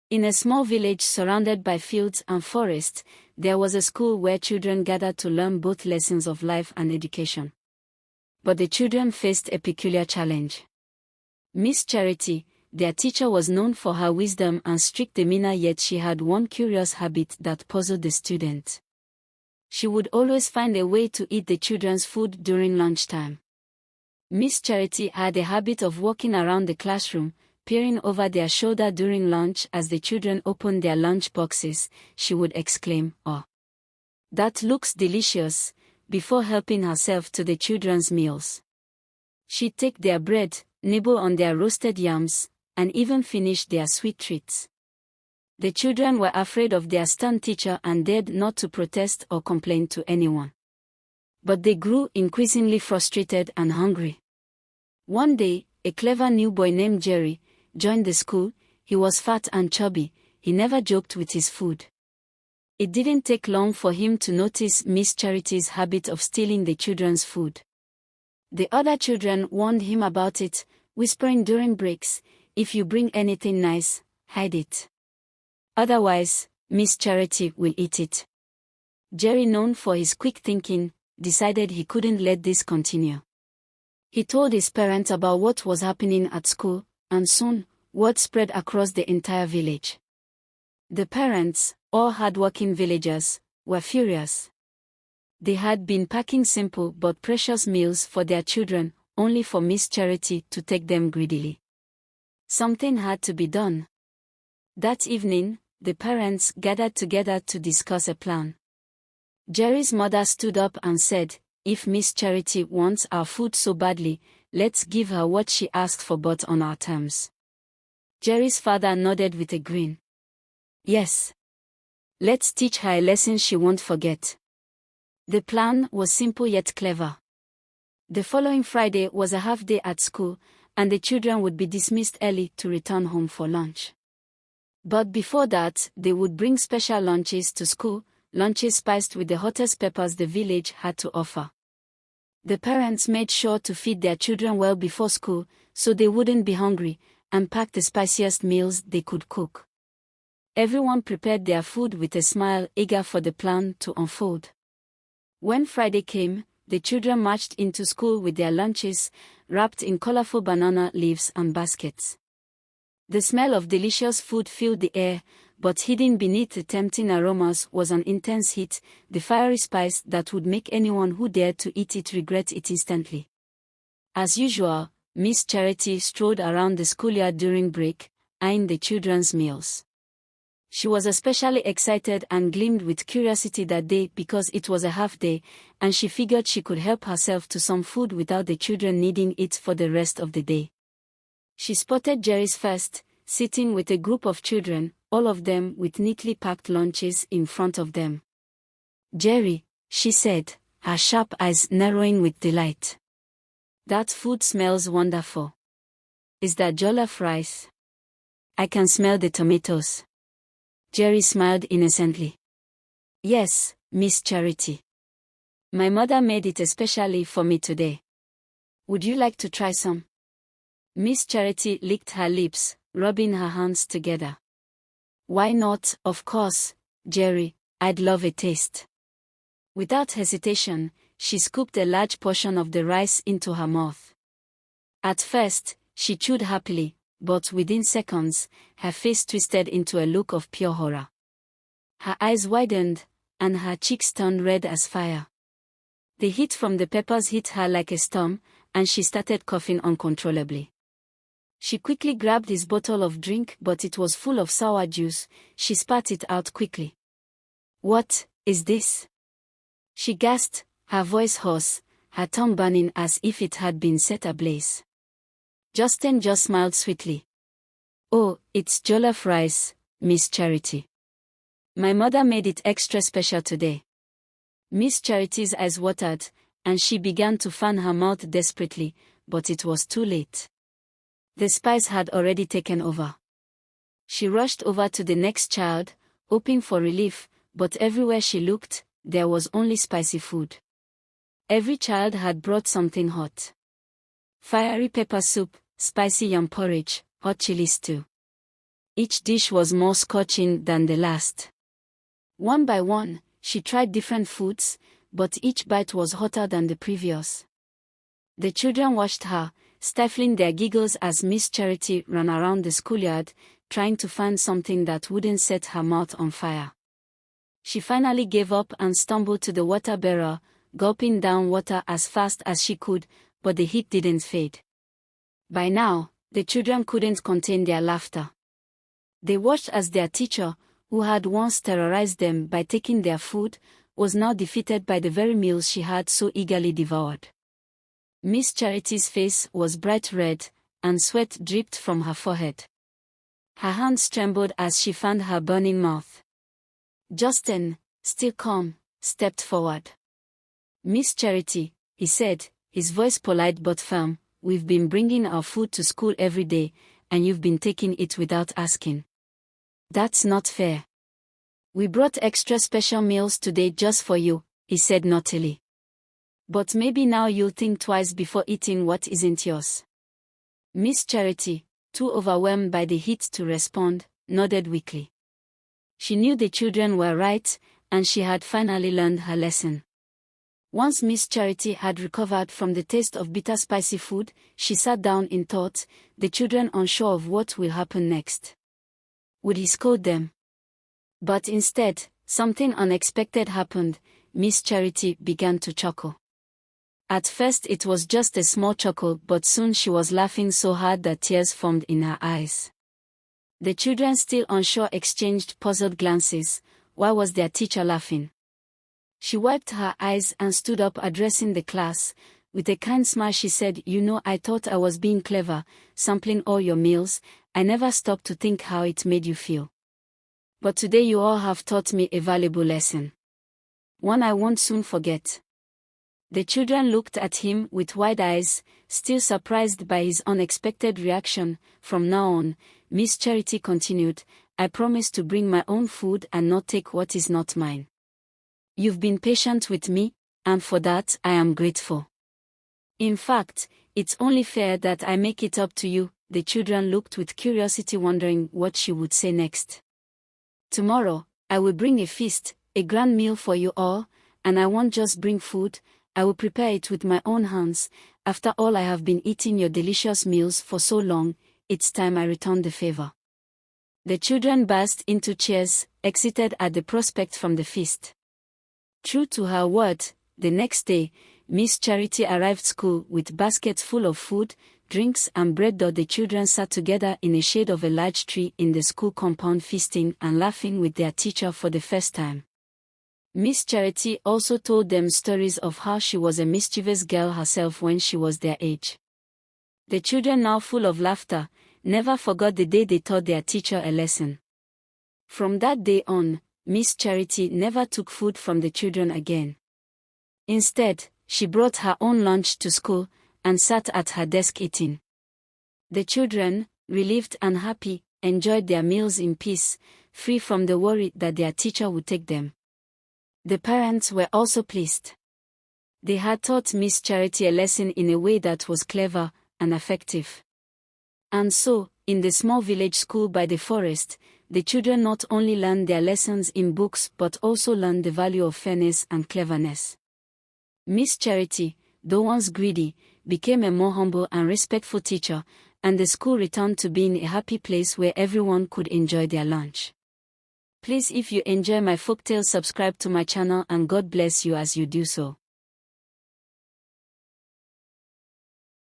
In a small village surrounded by fields and forests, there was a school where children gathered to learn both lessons of life and education. But the children faced a peculiar challenge. Miss Charity, their teacher, was known for her wisdom and strict demeanor, yet she had one curious habit that puzzled the students. She would always find a way to eat the children's food during lunchtime. Miss Charity had a habit of walking around the classroom, peering over their shoulder during lunch. As the children opened their lunch boxes, she would exclaim, "Oh, that looks delicious," before helping herself to the children's meals. She'd take their bread, nibble on their roasted yams, and even finish their sweet treats. The children were afraid of their stern teacher and dared not to protest or complain to anyone. But they grew increasingly frustrated and hungry. One day, a clever new boy named Jerry joined the school. He was fat and chubby. He never joked with his food. It didn't take long for him to notice Miss Charity's habit of stealing the children's food. The other children warned him about it, whispering during breaks, "If you bring anything nice, hide it. Otherwise, Miss Charity will eat it." Jerry, known for his quick thinking, decided he couldn't let this continue. He told his parents about what was happening at school, and soon, word spread across the entire village. The parents, all hard-working villagers, were furious. They had been packing simple but precious meals for their children, only for Miss Charity to take them greedily. Something had to be done. That evening, the parents gathered together to discuss a plan. Jerry's mother stood up and said, "If Miss Charity wants our food so badly, let's give her what she asked for, but on our terms." Jerry's father nodded with a grin. "Yes. Let's teach her a lesson she won't forget." The plan was simple yet clever. The following Friday was a half day at school, and the children would be dismissed early to return home for lunch. But before that, they would bring special lunches to school, lunches spiced with the hottest peppers the village had to offer. The parents made sure to feed their children well before school, so they wouldn't be hungry, and packed the spiciest meals they could cook. Everyone prepared their food with a smile, eager for the plan to unfold. When Friday came, the children marched into school with their lunches, wrapped in colorful banana leaves and baskets. The smell of delicious food filled the air, but hidden beneath the tempting aromas was an intense heat, the fiery spice that would make anyone who dared to eat it regret it instantly. As usual, Miss Charity strolled around the schoolyard during break, eyeing the children's meals. She was especially excited and gleamed with curiosity that day because it was a half day, and she figured she could help herself to some food without the children needing it for the rest of the day. She spotted Jerry's first, sitting with a group of children, all of them with neatly packed lunches in front of them. "Jerry," she said, her sharp eyes narrowing with delight. "That food smells wonderful. Is that jollof rice? I can smell the tomatoes." Jerry smiled innocently. "Yes, Miss Charity. My mother made it especially for me today. Would you like to try some?" Miss Charity licked her lips, rubbing her hands together. "Why not, of course, Jerry, I'd love a taste." Without hesitation, she scooped a large portion of the rice into her mouth. At first, she chewed happily, but within seconds, her face twisted into a look of pure horror. Her eyes widened, and her cheeks turned red as fire. The heat from the peppers hit her like a storm, and she started coughing uncontrollably. She quickly grabbed his bottle of drink, but it was full of sour juice. She spat it out quickly. "What is this?" she gasped, her voice hoarse, her tongue burning as if it had been set ablaze. Justin just smiled sweetly. "Oh, it's jollof rice, Miss Charity. My mother made it extra special today." Miss Charity's eyes watered, and she began to fan her mouth desperately, but it was too late. The spice had already taken over. She rushed over to the next child, hoping for relief, but everywhere she looked, there was only spicy food. Every child had brought something hot. Fiery pepper soup, spicy yam porridge, hot chili stew. Each dish was more scorching than the last. One by one, she tried different foods, but each bite was hotter than the previous. The children watched her, stifling their giggles as Miss Charity ran around the schoolyard, trying to find something that wouldn't set her mouth on fire. She finally gave up and stumbled to the water barrel, gulping down water as fast as she could, but the heat didn't fade. By now, the children couldn't contain their laughter. They watched as their teacher, who had once terrorized them by taking their food, was now defeated by the very meals she had so eagerly devoured. Miss Charity's face was bright red, and sweat dripped from her forehead. Her hands trembled as she fanned her burning mouth. Justin, still calm, stepped forward. "Miss Charity," he said, his voice polite but firm, "we've been bringing our food to school every day, and you've been taking it without asking. That's not fair. We brought extra special meals today just for you," he said naughtily. "But maybe now you'll think twice before eating what isn't yours." Miss Charity, too overwhelmed by the heat to respond, nodded weakly. She knew the children were right, and she had finally learned her lesson. Once Miss Charity had recovered from the taste of bitter spicy food, she sat down in thought, the children unsure of what will happen next. Would he scold them? But instead, something unexpected happened. Miss Charity began to chuckle. At first it was just a small chuckle, but soon she was laughing so hard that tears formed in her eyes. The children, still unsure, exchanged puzzled glances. Why was their teacher laughing? She wiped her eyes and stood up, addressing the class. With a kind smile she said, "You know, I thought I was being clever, sampling all your meals. I never stopped to think how it made you feel. But today you all have taught me a valuable lesson. One I won't soon forget." The children looked at him with wide eyes, still surprised by his unexpected reaction. "From now on," Miss Charity continued, "I promise to bring my own food and not take what is not mine. You've been patient with me, and for that I am grateful. In fact, it's only fair that I make it up to you." The children looked with curiosity, wondering what she would say next. "Tomorrow, I will bring a feast, a grand meal for you all, and I won't just bring food, I will prepare it with my own hands. After all, I have been eating your delicious meals for so long, it's time I return the favor." The children burst into cheers, excited at the prospect from the feast. True to her word, the next day, Miss Charity arrived school with baskets full of food, drinks and bread. The children sat together in the shade of a large tree in the school compound, feasting and laughing with their teacher for the first time. Miss Charity also told them stories of how she was a mischievous girl herself when she was their age. The children, now full of laughter, never forgot the day they taught their teacher a lesson. From that day on, Miss Charity never took food from the children again. Instead, she brought her own lunch to school and sat at her desk eating. The children, relieved and happy, enjoyed their meals in peace, free from the worry that their teacher would take them. The parents were also pleased. They had taught Miss Charity a lesson in a way that was clever and effective. And so, in the small village school by the forest, the children not only learned their lessons in books but also learned the value of fairness and cleverness. Miss Charity, though once greedy, became a more humble and respectful teacher, and the school returned to being a happy place where everyone could enjoy their lunch. Please, if you enjoy my folktales, subscribe to my channel, and God bless you as you do so.